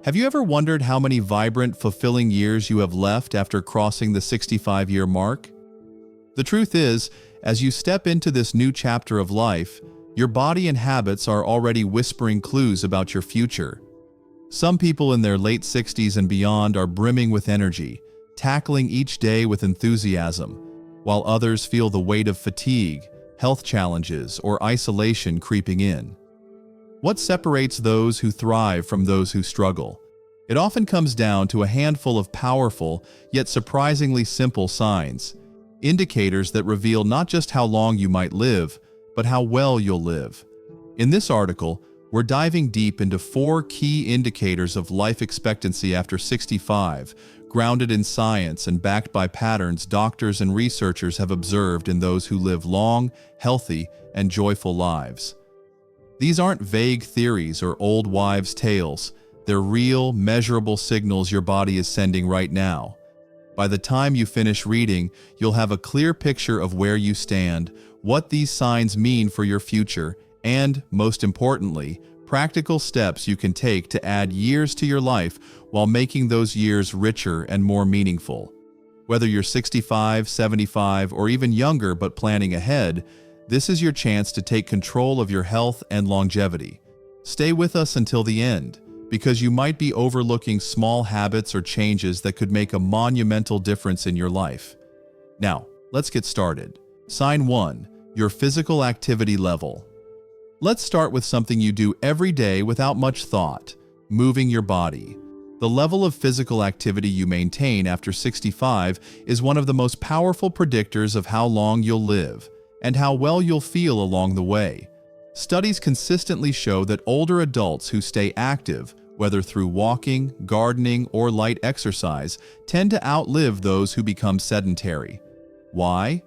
Have you ever wondered how many vibrant, fulfilling years you have left after crossing the 65-year mark? The truth is, as you step into this new chapter of life, your body and habits are already whispering clues about your future. Some people in their late 60s and beyond are brimming with energy, tackling each day with enthusiasm, while others feel the weight of fatigue, health challenges, or isolation creeping in. What separates those who thrive from those who struggle? It often comes down to a handful of powerful, yet surprisingly simple signs, indicators that reveal not just how long you might live, but how well you'll live. In this article, we're diving deep into 4 key indicators of life expectancy after 65, grounded in science and backed by patterns doctors and researchers have observed in those who live long, healthy, and joyful lives. These aren't vague theories or old wives' tales. They're real, measurable signals your body is sending right now. By the time you finish reading, you'll have a clear picture of where you stand, what these signs mean for your future, and, most importantly, practical steps you can take to add years to your life while making those years richer and more meaningful. Whether you're 65, 75, or even younger but planning ahead, this is your chance to take control of your health and longevity. Stay with us until the end, because you might be overlooking small habits or changes that could make a monumental difference in your life. Now, let's get started. Sign 1. Your physical activity level. Let's start with something you do every day without much thought: moving your body. The level of physical activity you maintain after 65 is one of the most powerful predictors of how long you'll live and how well you'll feel along the way. Studies consistently show that older adults who stay active, whether through walking, gardening, or light exercise, tend to outlive those who become sedentary. Why?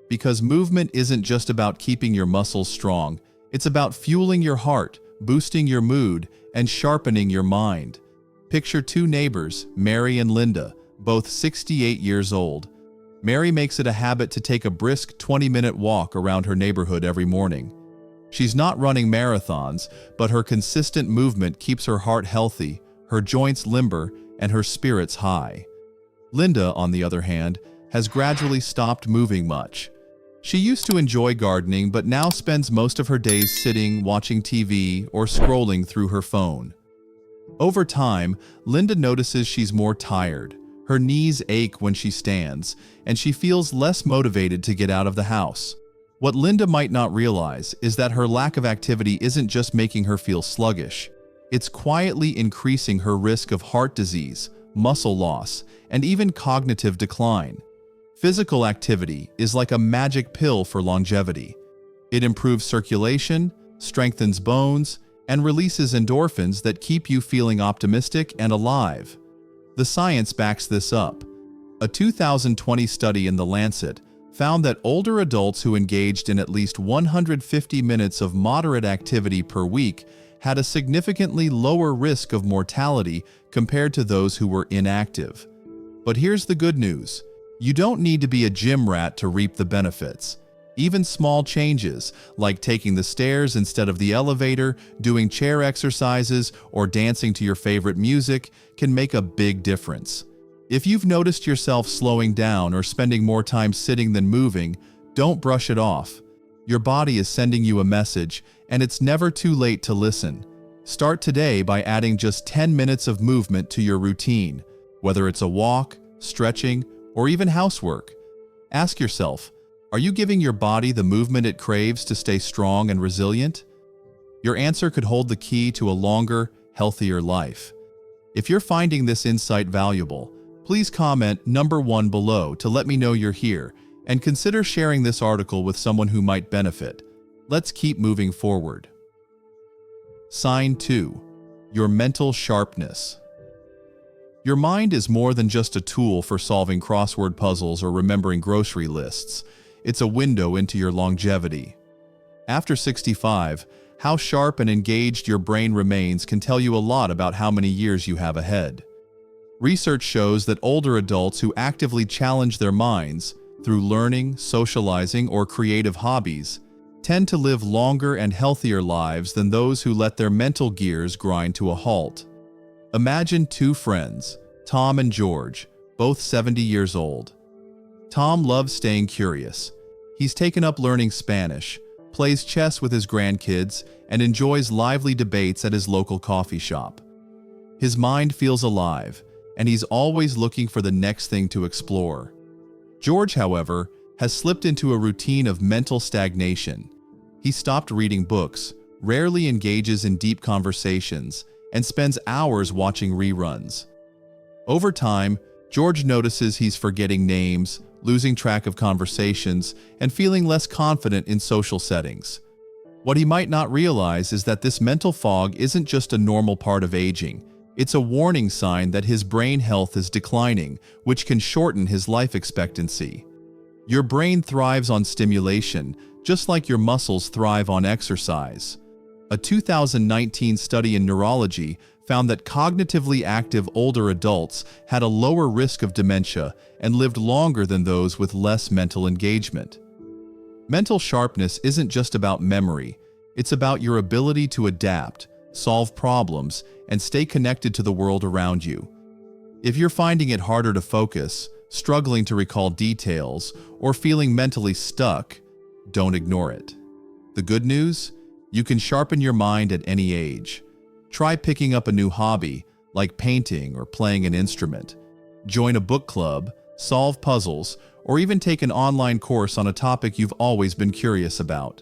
Because movement isn't just about keeping your muscles strong, it's about fueling your heart, boosting your mood, and sharpening your mind. Picture 2 neighbors, Mary and Linda, both 68 years old. Mary makes it a habit to take a brisk 20-minute walk around her neighborhood every morning. She's not running marathons, but her consistent movement keeps her heart healthy, her joints limber, and her spirits high. Linda, on the other hand, has gradually stopped moving much. She used to enjoy gardening, but now spends most of her days sitting, watching TV, or scrolling through her phone. Over time, Linda notices she's more tired. Her knees ache when she stands, and she feels less motivated to get out of the house. What Linda might not realize is that her lack of activity isn't just making her feel sluggish. It's quietly increasing her risk of heart disease, muscle loss, and even cognitive decline. Physical activity is like a magic pill for longevity. It improves circulation, strengthens bones, and releases endorphins that keep you feeling optimistic and alive. The science backs this up. A 2020 study in The Lancet found that older adults who engaged in at least 150 minutes of moderate activity per week had a significantly lower risk of mortality compared to those who were inactive. But here's the good news. You don't need to be a gym rat to reap the benefits. Even small changes, like taking the stairs instead of the elevator, doing chair exercises, or dancing to your favorite music, can make a big difference. If you've noticed yourself slowing down or spending more time sitting than moving, don't brush it off. Your body is sending you a message, and it's never too late to listen. Start today by adding just 10 minutes of movement to your routine, whether it's a walk, stretching, or even housework. Ask yourself, are you giving your body the movement it craves to stay strong and resilient? Your answer could hold the key to a longer, healthier life. If you're finding this insight valuable, please comment number 1 below to let me know you're here, and consider sharing this article with someone who might benefit. Let's keep moving forward. Sign 2. Your mental sharpness. Your mind is more than just a tool for solving crossword puzzles or remembering grocery lists. It's a window into your longevity. After 65, how sharp and engaged your brain remains can tell you a lot about how many years you have ahead. Research shows that older adults who actively challenge their minds through learning, socializing, or creative hobbies tend to live longer and healthier lives than those who let their mental gears grind to a halt. Imagine two friends, Tom and George, both 70 years old. Tom loves staying curious. He's taken up learning Spanish, plays chess with his grandkids, and enjoys lively debates at his local coffee shop. His mind feels alive, and he's always looking for the next thing to explore. George, however, has slipped into a routine of mental stagnation. He stopped reading books, rarely engages in deep conversations, and spends hours watching reruns. Over time, George notices he's forgetting names, losing track of conversations, and feeling less confident in social settings. What he might not realize is that this mental fog isn't just a normal part of aging. It's a warning sign that his brain health is declining, which can shorten his life expectancy. Your brain thrives on stimulation, just like your muscles thrive on exercise. A 2019 study in neurology found that cognitively active older adults had a lower risk of dementia and lived longer than those with less mental engagement. Mental sharpness isn't just about memory, it's about your ability to adapt, solve problems, and stay connected to the world around you. If you're finding it harder to focus, struggling to recall details, or feeling mentally stuck, don't ignore it. The good news? You can sharpen your mind at any age. Try picking up a new hobby, like painting or playing an instrument. Join a book club, solve puzzles, or even take an online course on a topic you've always been curious about.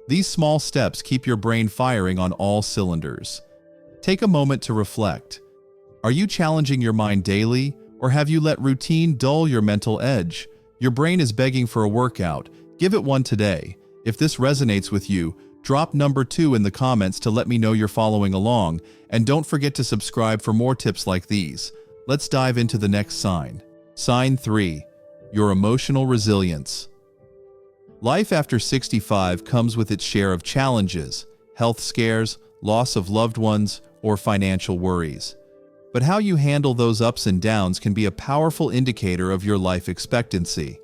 These small steps keep your brain firing on all cylinders. Take a moment to reflect. Are you challenging your mind daily, or have you let routine dull your mental edge? Your brain is begging for a workout. Give it one today. If this resonates with you, drop number 2 in the comments to let me know you're following along, and don't forget to subscribe for more tips like these. Let's dive into the next sign. Sign 3. Your emotional resilience. Life after 65 comes with its share of challenges, health scares, loss of loved ones, or financial worries. But how you handle those ups and downs can be a powerful indicator of your life expectancy.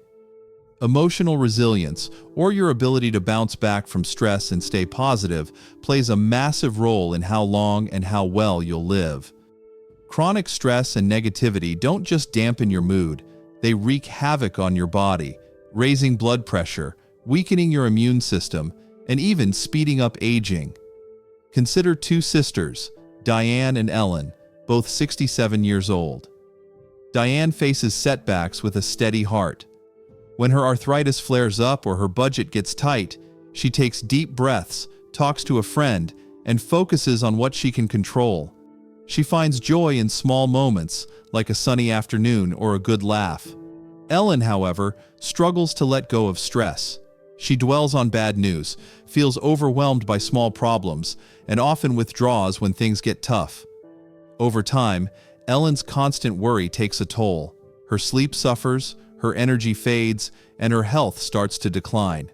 Emotional resilience, or your ability to bounce back from stress and stay positive, plays a massive role in how long and how well you'll live. Chronic stress and negativity don't just dampen your mood, they wreak havoc on your body, raising blood pressure, weakening your immune system, and even speeding up aging. Consider two sisters, Diane and Ellen, both 67 years old. Diane faces setbacks with a steady heart. When her arthritis flares up or her budget gets tight, she takes deep breaths, talks to a friend, and focuses on what she can control. She finds joy in small moments, like a sunny afternoon or a good laugh. Ellen, however, struggles to let go of stress. She dwells on bad news, feels overwhelmed by small problems, and often withdraws when things get tough. Over time, Ellen's constant worry takes a toll. Her sleep suffers, her energy fades, and her health starts to decline.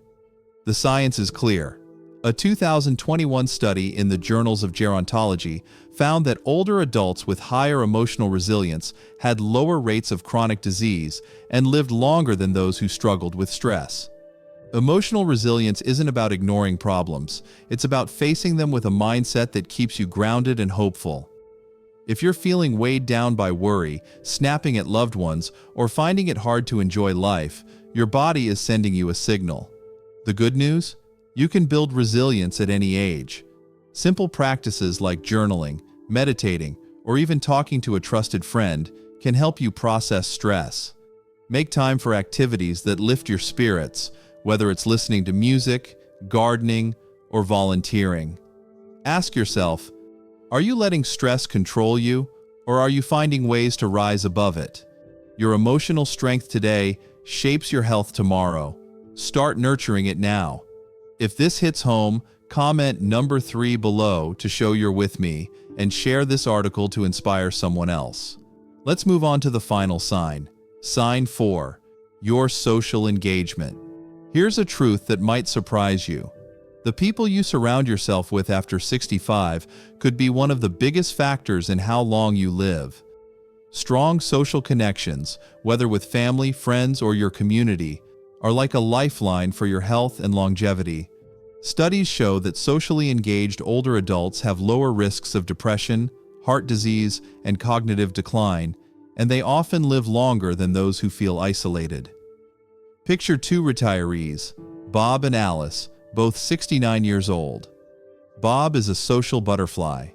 The science is clear. A 2021 study in the Journals of Gerontology found that older adults with higher emotional resilience had lower rates of chronic disease and lived longer than those who struggled with stress. Emotional resilience isn't about ignoring problems. It's about facing them with a mindset that keeps you grounded and hopeful. If you're feeling weighed down by worry, snapping at loved ones, or finding it hard to enjoy life, your body is sending you a signal. The good news? You can build resilience at any age. Simple practices like journaling, meditating, or even talking to a trusted friend can help you process stress. Make time for activities that lift your spirits, whether it's listening to music, gardening, or volunteering. Ask yourself, are you letting stress control you, or are you finding ways to rise above it? Your emotional strength today shapes your health tomorrow. Start nurturing it now. If this hits home, comment number 3 below to show you're with me, and share this article to inspire someone else. Let's move on to the final sign. Sign 4. Your social engagement. Here's a truth that might surprise you. The people you surround yourself with after 65 could be one of the biggest factors in how long you live. Strong social connections, whether with family, friends, or your community, are like a lifeline for your health and longevity. Studies show that socially engaged older adults have lower risks of depression, heart disease, and cognitive decline, and they often live longer than those who feel isolated. Picture two retirees, Bob and Alice, both 69 years old. Bob is a social butterfly.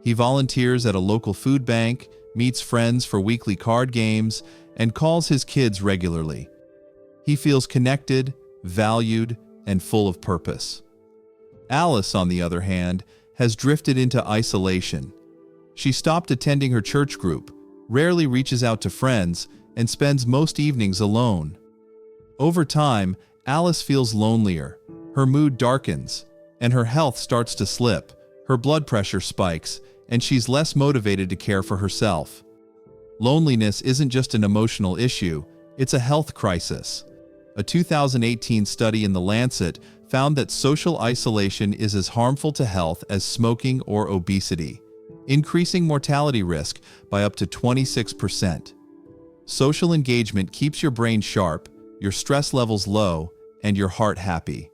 He volunteers at a local food bank, meets friends for weekly card games, and calls his kids regularly. He feels connected, valued, and full of purpose. Alice, on the other hand, has drifted into isolation. She stopped attending her church group, rarely reaches out to friends, and spends most evenings alone. Over time, Alice feels lonelier, her mood darkens, and her health starts to slip. Her blood pressure spikes, and she's less motivated to care for herself. Loneliness isn't just an emotional issue, it's a health crisis. A 2018 study in The Lancet found that social isolation is as harmful to health as smoking or obesity, increasing mortality risk by up to 26%. Social engagement keeps your brain sharp, your stress levels low, and your heart happy.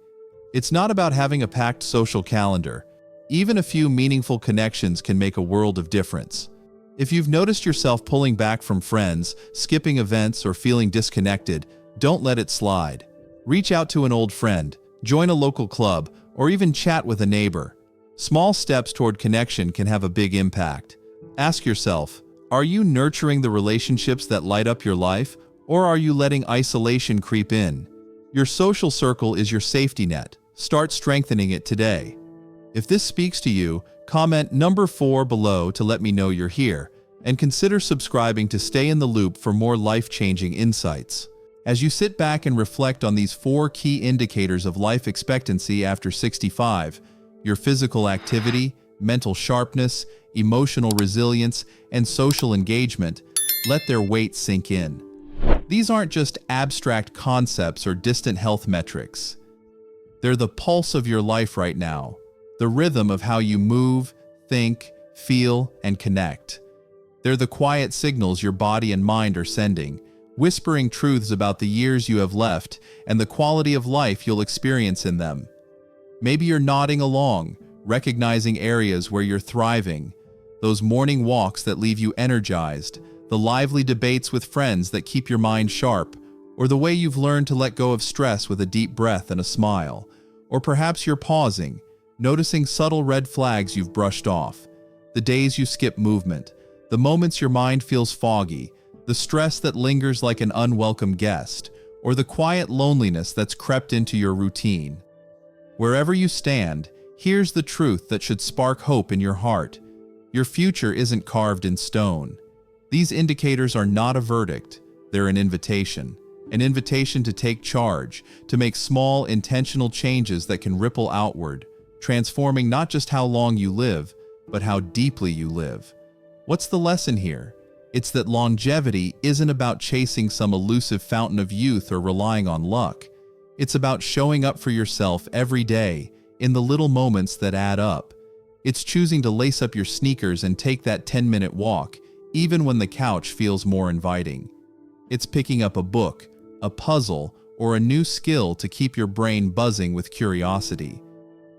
It's not about having a packed social calendar. Even a few meaningful connections can make a world of difference. If you've noticed yourself pulling back from friends, skipping events, or feeling disconnected, don't let it slide. Reach out to an old friend, join a local club, or even chat with a neighbor. Small steps toward connection can have a big impact. Ask yourself, are you nurturing the relationships that light up your life, or are you letting isolation creep in? Your social circle is your safety net. Start strengthening it today. If this speaks to you, comment number 4 below to let me know you're here, and consider subscribing to stay in the loop for more life-changing insights. As you sit back and reflect on these 4 key indicators of life expectancy after 65, your physical activity, mental sharpness, emotional resilience, and social engagement, let their weight sink in. These aren't just abstract concepts or distant health metrics. They're the pulse of your life right now, the rhythm of how you move, think, feel, and connect. They're the quiet signals your body and mind are sending, whispering truths about the years you have left and the quality of life you'll experience in them. Maybe you're nodding along, recognizing areas where you're thriving, those morning walks that leave you energized, the lively debates with friends that keep your mind sharp, or the way you've learned to let go of stress with a deep breath and a smile. Or perhaps you're pausing, noticing subtle red flags you've brushed off, the days you skip movement, the moments your mind feels foggy, the stress that lingers like an unwelcome guest, or the quiet loneliness that's crept into your routine. Wherever you stand, here's the truth that should spark hope in your heart. Your future isn't carved in stone. These indicators are not a verdict, they're an invitation to take charge, to make small, intentional changes that can ripple outward, transforming not just how long you live, but how deeply you live. What's the lesson here? It's that longevity isn't about chasing some elusive fountain of youth or relying on luck. It's about showing up for yourself every day, in the little moments that add up. It's choosing to lace up your sneakers and take that 10-minute walk, even when the couch feels more inviting. It's picking up a book, a puzzle, or a new skill to keep your brain buzzing with curiosity.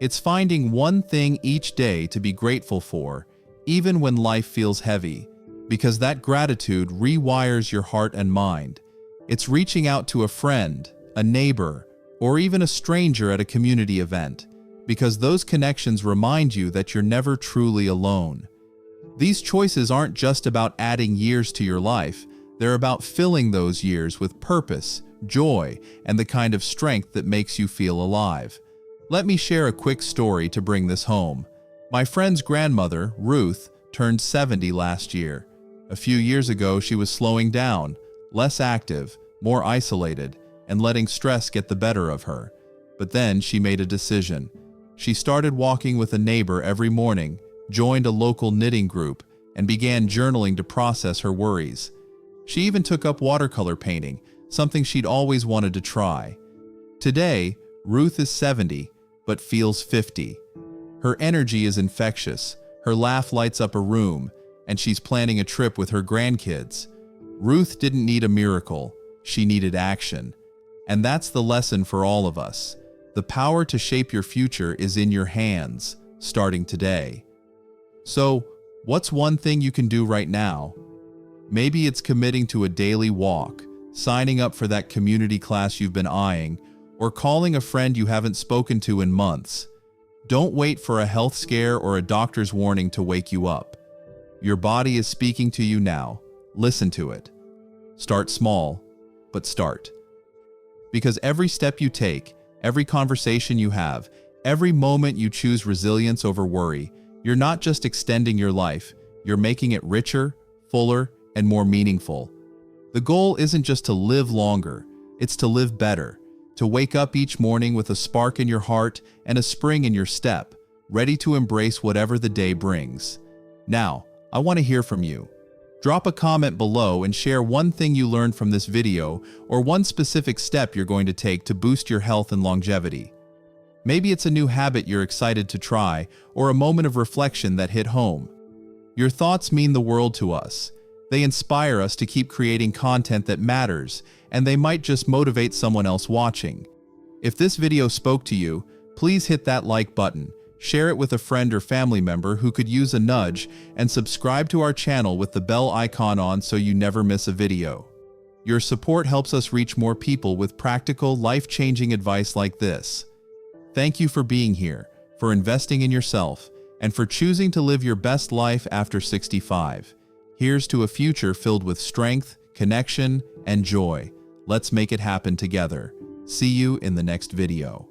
It's finding one thing each day to be grateful for, even when life feels heavy, because that gratitude rewires your heart and mind. It's reaching out to a friend, a neighbor, or even a stranger at a community event, because those connections remind you that you're never truly alone. These choices aren't just about adding years to your life, they're about filling those years with purpose, joy, and the kind of strength that makes you feel alive. Let me share a quick story to bring this home. My friend's grandmother, Ruth, turned 70 last year. A few years ago, she was slowing down, less active, more isolated, and letting stress get the better of her. But then she made a decision. She started walking with a neighbor every morning, joined a local knitting group, and began journaling to process her worries. She even took up watercolor painting, something she'd always wanted to try. Today, Ruth is 70, but feels 50. Her energy is infectious, her laugh lights up a room, and she's planning a trip with her grandkids. Ruth didn't need a miracle, she needed action. And that's the lesson for all of us. The power to shape your future is in your hands, starting today. So, What's one thing you can do right now? Maybe it's committing to a daily walk, signing up for that community class you've been eyeing, or calling a friend you haven't spoken to in months. Don't wait for a health scare or a doctor's warning to wake you up. Your body is speaking to you now. Listen to it. Start small, but start. Because every step you take, every conversation you have, every moment you choose resilience over worry, you're not just extending your life, you're making it richer, fuller, and more meaningful. The goal isn't just to live longer, it's to live better, to wake up each morning with a spark in your heart and a spring in your step, ready to embrace whatever the day brings. Now, I want to hear from you. Drop a comment below and share one thing you learned from this video or one specific step you're going to take to boost your health and longevity. Maybe it's a new habit you're excited to try or a moment of reflection that hit home. Your thoughts mean the world to us. They inspire us to keep creating content that matters, and they might just motivate someone else watching. If this video spoke to you, please hit that like button, share it with a friend or family member who could use a nudge, and subscribe to our channel with the bell icon on so you never miss a video. Your support helps us reach more people with practical, life-changing advice like this. Thank you for being here, for investing in yourself, and for choosing to live your best life after 65. Here's to a future filled with strength, connection, and joy. Let's make it happen together. See you in the next video.